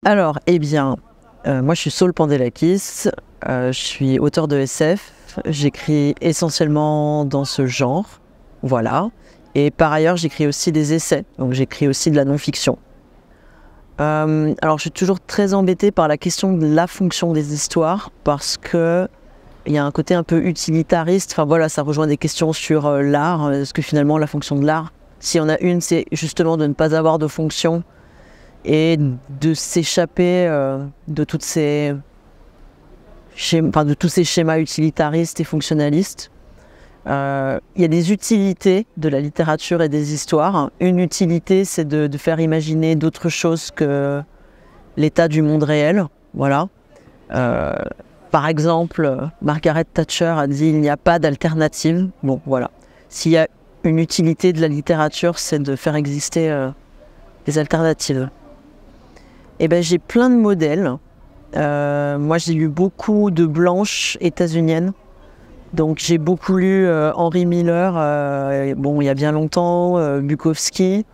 Alors, eh bien, moi je suis Saul Pandelakis, je suis auteur de SF, j'écris essentiellement dans ce genre, voilà. Et par ailleurs, j'écris aussi des essais, donc j'écris aussi de la non-fiction. Alors, je suis toujours très embêtée par la question de la fonction des histoires, parce que il y a un côté un peu utilitariste. Enfin voilà, ça rejoint des questions sur l'art. Est-ce que finalement la fonction de l'art, s'il y en a une, c'est justement de ne pas avoir de fonction et de s'échapper de tous ces schémas utilitaristes et fonctionnalistes. Il y a des utilités de la littérature et des histoires. Une utilité, c'est de faire imaginer d'autres choses que l'état du monde réel. Voilà. Par exemple, Margaret Thatcher a dit « il n'y a pas d'alternative ». Bon, voilà. S'il y a une utilité de la littérature, c'est de faire exister des alternatives. Et ben, j'ai plein de modèles. Moi, j'ai lu beaucoup de blanches états-uniennes. Donc, j'ai beaucoup lu Henry Miller, bon, il y a bien longtemps, Bukowski.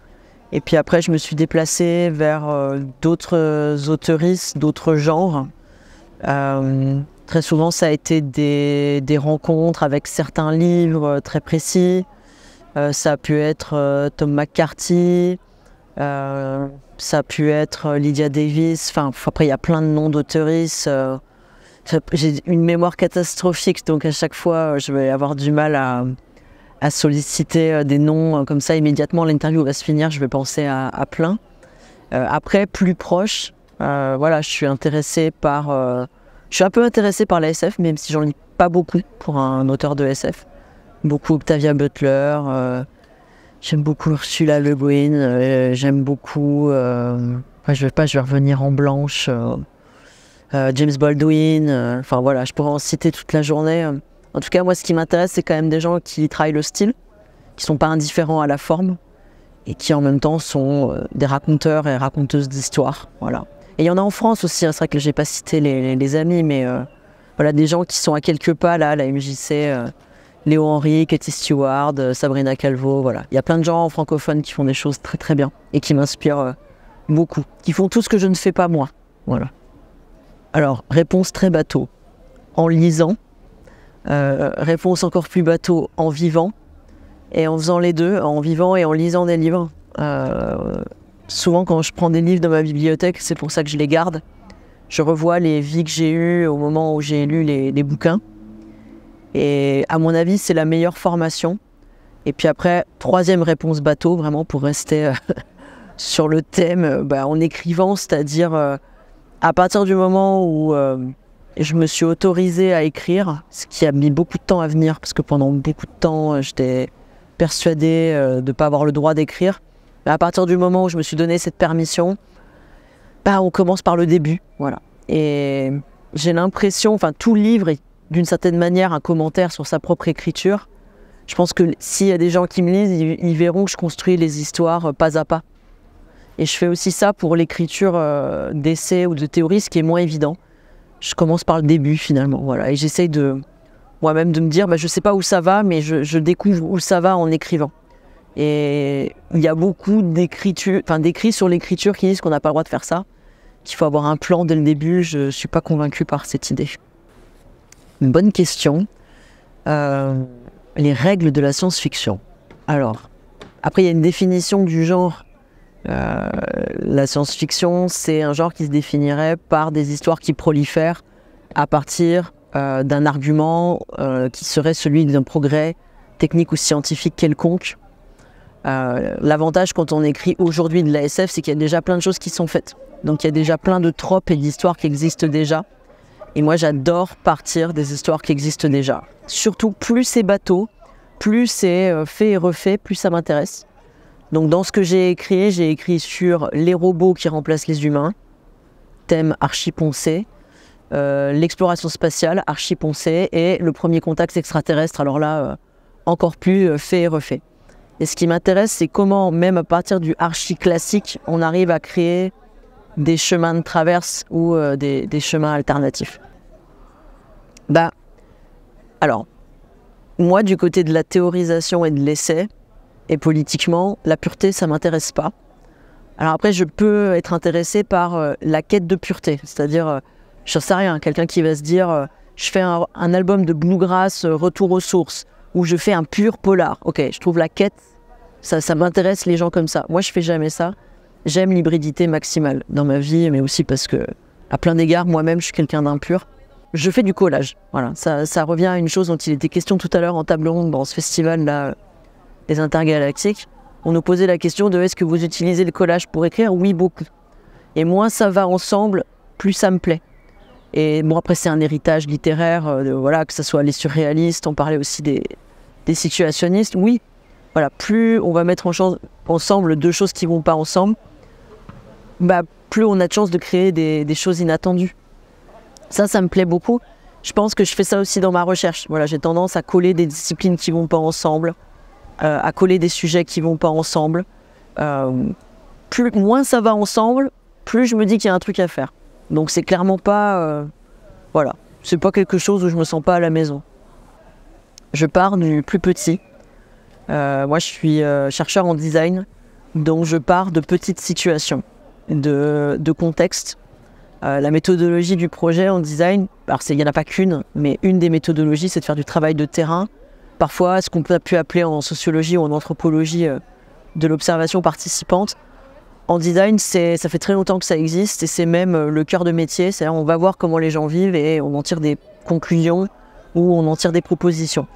Et puis après, je me suis déplacée vers d'autres auteuristes, d'autres genres. Très souvent, ça a été des rencontres avec certains livres très précis. Ça a pu être Tom McCarthy, ça a pu être Lydia Davis. Enfin, après, il y a plein de noms d'auteuristes. J'ai une mémoire catastrophique, donc à chaque fois, je vais avoir du mal à solliciter des noms comme ça immédiatement. L'interview va se finir, je vais penser à plein. Après, plus proche, voilà, je suis un peu intéressée par la SF, même si j'en lis pas beaucoup pour un auteur de SF. Beaucoup Octavia Butler, j'aime beaucoup Ursula Le Guin, j'aime beaucoup, je vais revenir en blanche, James Baldwin, enfin voilà, je pourrais en citer toute la journée. En tout cas, moi, ce qui m'intéresse, c'est quand même des gens qui travaillent le style, qui sont pas indifférents à la forme, et qui en même temps sont des raconteurs et raconteuses d'histoires, voilà. Et il y en a en France aussi, hein, c'est vrai que j'ai pas cité les amis, mais voilà, des gens qui sont à quelques pas là, à la MJC, Léo Henry, Katie Stewart, Sabrina Calvo, voilà. Il y a plein de gens francophones qui font des choses très très bien et qui m'inspirent beaucoup, qui font tout ce que je ne fais pas moi, voilà. Alors, réponse très bateau, en lisant, réponse encore plus bateau, en vivant, et en faisant les deux, en vivant et en lisant des livres. Souvent, quand je prends des livres dans ma bibliothèque, c'est pour ça que je les garde. Je revois les vies que j'ai eues au moment où j'ai lu les bouquins. Et à mon avis, c'est la meilleure formation. Et puis après, troisième réponse bateau, vraiment pour rester sur le thème, en écrivant, c'est-à-dire à partir du moment où je me suis autorisée à écrire, ce qui a mis beaucoup de temps à venir, parce que pendant beaucoup de temps, j'étais persuadée de ne pas avoir le droit d'écrire. Mais à partir du moment où je me suis donné cette permission, on commence par le début, voilà. Et j'ai l'impression, tout livre est d'une certaine manière un commentaire sur sa propre écriture. Je pense que s'il y a des gens qui me lisent, ils verront que je construis les histoires pas à pas. Et je fais aussi ça pour l'écriture d'essais ou de théories, ce qui est moins évident. Je commence par le début finalement, voilà. Et j'essaye moi-même de me dire, je sais pas où ça va, mais je découvre où ça va en écrivant. Et il y a beaucoup d'écrits sur l'écriture qui disent qu'on n'a pas le droit de faire ça, qu'il faut avoir un plan dès le début. Je ne suis pas convaincue par cette idée. Une bonne question. Les règles de la science-fiction. Alors, après il y a une définition du genre. La science-fiction, c'est un genre qui se définirait par des histoires qui prolifèrent à partir d'un argument qui serait celui d'un progrès technique ou scientifique quelconque. L'avantage quand on écrit aujourd'hui de la SF, c'est qu'il y a déjà plein de choses qui sont faites. Donc il y a déjà plein de tropes et d'histoires qui existent déjà. Et moi j'adore partir des histoires qui existent déjà. Surtout plus c'est bateau, plus c'est fait et refait, plus ça m'intéresse. Donc dans ce que j'ai écrit sur les robots qui remplacent les humains, thème archi poncé, l'exploration spatiale archi poncé, et le premier contact extraterrestre, alors là encore plus fait et refait. Et ce qui m'intéresse, c'est comment, même à partir du archi classique, on arrive à créer des chemins de traverse ou des chemins alternatifs. Alors, moi, du côté de la théorisation et de l'essai, et politiquement, la pureté, ça m'intéresse pas. Alors après, je peux être intéressée par la quête de pureté, c'est-à-dire, je sais rien, quelqu'un qui va se dire, je fais un album de bluegrass, retour aux sources, ou je fais un pur polar. Ok, je trouve la quête, ça m'intéresse les gens comme ça. Moi, je fais jamais ça. J'aime l'hybridité maximale dans ma vie, mais aussi parce que, à plein d'égards, moi-même, je suis quelqu'un d'impur. Je fais du collage. Voilà, ça revient à une chose dont il était question tout à l'heure en table ronde dans ce festival-là, des Intergalactiques. On nous posait la question de est-ce que vous utilisez le collage pour écrire? Oui, beaucoup. Et moins ça va ensemble, plus ça me plaît. Et bon, après, c'est un héritage littéraire, voilà, que ce soit les surréalistes, on parlait aussi des situationnistes. Oui, voilà, plus on va mettre ensemble deux choses qui ne vont pas ensemble, bah, plus on a de chances de créer des choses inattendues. Ça me plaît beaucoup. Je pense que je fais ça aussi dans ma recherche. Voilà, j'ai tendance à coller des disciplines qui ne vont pas ensemble, à coller des sujets qui ne vont pas ensemble. Moins ça va ensemble, plus je me dis qu'il y a un truc à faire. Donc c'est clairement pas... voilà, c'est pas quelque chose où je me sens pas à la maison. Je pars du plus petit. Moi je suis chercheur en design, donc je pars de petites situations, de contextes. La méthodologie du projet en design, alors il n'y en a pas qu'une, mais une des méthodologies, c'est de faire du travail de terrain. Parfois, ce qu'on a pu appeler en sociologie ou en anthropologie de l'observation participante. En design, ça fait très longtemps que ça existe et c'est même le cœur de métier. C'est-à-dire on va voir comment les gens vivent et on en tire des conclusions ou on en tire des propositions.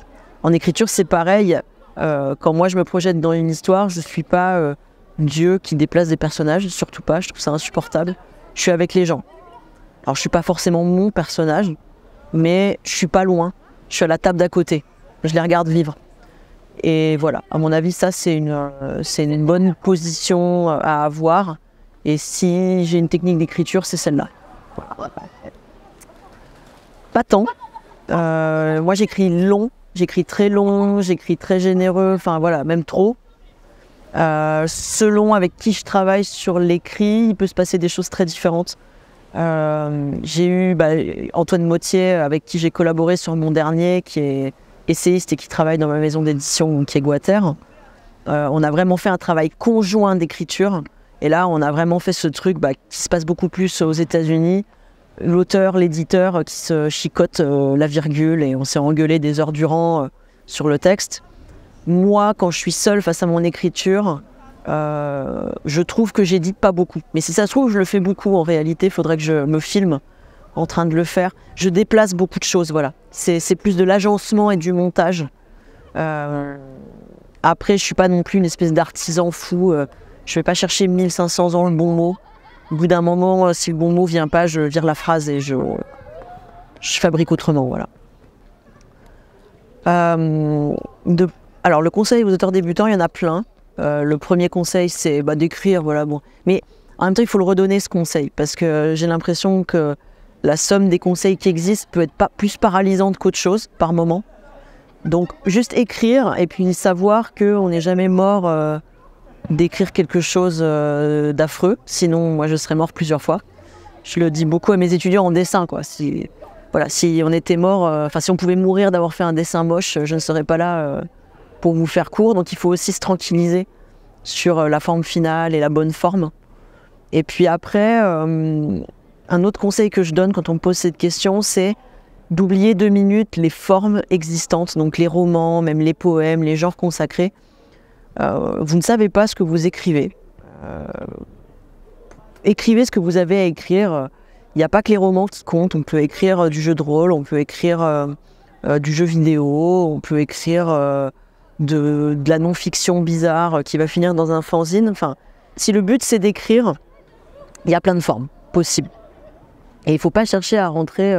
En écriture, c'est pareil. Quand moi, je me projette dans une histoire, je ne suis pas Dieu qui déplace des personnages, surtout pas, je trouve ça insupportable. Je suis avec les gens. Alors, je ne suis pas forcément mon personnage, mais je ne suis pas loin. Je suis à la table d'à côté. Je les regarde vivre. Et voilà, à mon avis, ça, c'est une bonne position à avoir. Et si j'ai une technique d'écriture, c'est celle-là. Voilà. Pas tant. Moi, j'écris long, j'écris très long, j'écris très généreux, enfin voilà, même trop. Selon avec qui je travaille sur l'écrit, il peut se passer des choses très différentes. J'ai eu Antoine Mottier, avec qui j'ai collaboré sur mon dernier, qui est essayiste et qui travaille dans ma maison d'édition, qui est Guater. On a vraiment fait un travail conjoint d'écriture. Et là, on a vraiment fait ce truc qui se passe beaucoup plus aux États-Unis. L'auteur, l'éditeur qui se chicotent la virgule et on s'est engueulé des heures durant sur le texte. Moi, quand je suis seule face à mon écriture, je trouve que j'édite pas beaucoup. Mais si ça se trouve, je le fais beaucoup en réalité. Il faudrait que je me filme en train de le faire. Je déplace beaucoup de choses, voilà. C'est plus de l'agencement et du montage. Après, je suis pas non plus une espèce d'artisan fou. Je vais pas chercher 1500 ans le bon mot. Au bout d'un moment, si le bon mot vient pas, je vire la phrase et je fabrique autrement, voilà. Alors, le conseil aux auteurs débutants, il y en a plein. Le premier conseil, c'est d'écrire, voilà, bon. Mais en même temps, il faut le redonner, ce conseil, parce que j'ai l'impression que la somme des conseils qui existent peut être plus paralysante qu'autre chose, par moment. Donc, juste écrire, et puis savoir qu'on n'est jamais mort d'écrire quelque chose d'affreux. Sinon, moi, je serais mort plusieurs fois. Je le dis beaucoup à mes étudiants en dessin, quoi. Si on était mort, si on pouvait mourir d'avoir fait un dessin moche, je ne serais pas là pour vous faire court. Donc, il faut aussi se tranquilliser sur la forme finale et la bonne forme. Et puis après, un autre conseil que je donne quand on me pose cette question, c'est d'oublier 2 minutes les formes existantes, donc les romans, même les poèmes, les genres consacrés. Vous ne savez pas ce que vous écrivez. Écrivez ce que vous avez à écrire. Il n'y a pas que les romans qui comptent. On peut écrire du jeu de rôle, on peut écrire du jeu vidéo, on peut écrire de la non-fiction bizarre qui va finir dans un fanzine. Enfin, si le but c'est d'écrire, il y a plein de formes possibles. Et il ne faut pas chercher à rentrer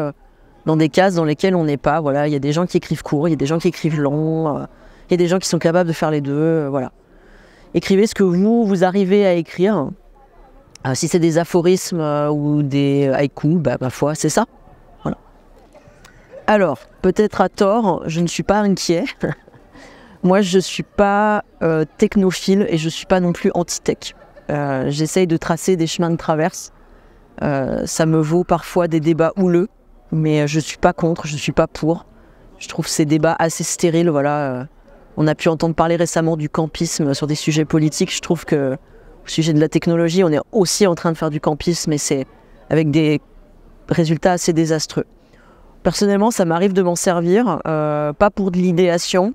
dans des cases dans lesquelles on n'est pas. Voilà, il y a des gens qui écrivent court, il y a des gens qui écrivent long. Il y a des gens qui sont capables de faire les deux, voilà. Écrivez ce que vous arrivez à écrire. Si c'est des aphorismes ou des haïkus, ma foi, c'est ça. Voilà. Alors, peut-être à tort, je ne suis pas inquiet. Moi, je ne suis pas technophile et je ne suis pas non plus anti-tech. J'essaye de tracer des chemins de traverse. Ça me vaut parfois des débats houleux, mais je ne suis pas contre, je ne suis pas pour. Je trouve ces débats assez stériles, voilà. On a pu entendre parler récemment du campisme sur des sujets politiques. Je trouve que au sujet de la technologie, on est aussi en train de faire du campisme, mais c'est avec des résultats assez désastreux. Personnellement, ça m'arrive de m'en servir, pas pour de l'idéation.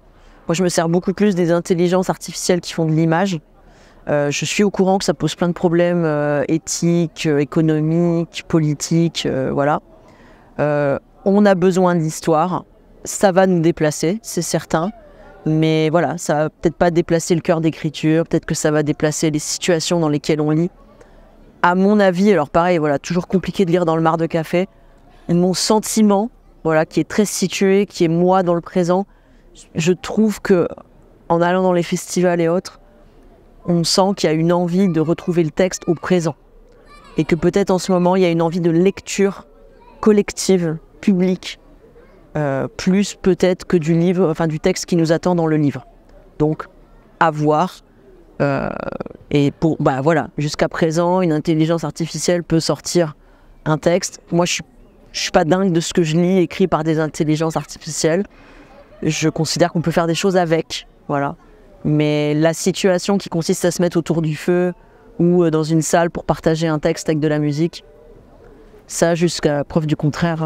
Moi, je me sers beaucoup plus des intelligences artificielles qui font de l'image. Je suis au courant que ça pose plein de problèmes éthiques, économiques, politiques, voilà. On a besoin d'histoire, ça va nous déplacer, c'est certain. Mais voilà, ça va peut-être pas déplacer le cœur d'écriture, peut-être que ça va déplacer les situations dans lesquelles on lit. À mon avis, alors pareil, voilà, toujours compliqué de lire dans le mar de café. Mon sentiment, voilà, qui est très situé, qui est moi dans le présent, je trouve que en allant dans les festivals et autres, on sent qu'il y a une envie de retrouver le texte au présent. Et que peut-être en ce moment, il y a une envie de lecture collective, publique, plus peut-être que du livre, enfin du texte qui nous attend dans le livre. Donc, à voir. Et voilà, jusqu'à présent, une intelligence artificielle peut sortir un texte. Moi, je suis pas dingue de ce que je lis écrit par des intelligences artificielles. Je considère qu'on peut faire des choses avec, voilà. Mais la situation qui consiste à se mettre autour du feu ou dans une salle pour partager un texte avec de la musique, ça, jusqu'à preuve du contraire,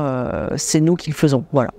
c'est nous qui le faisons, voilà.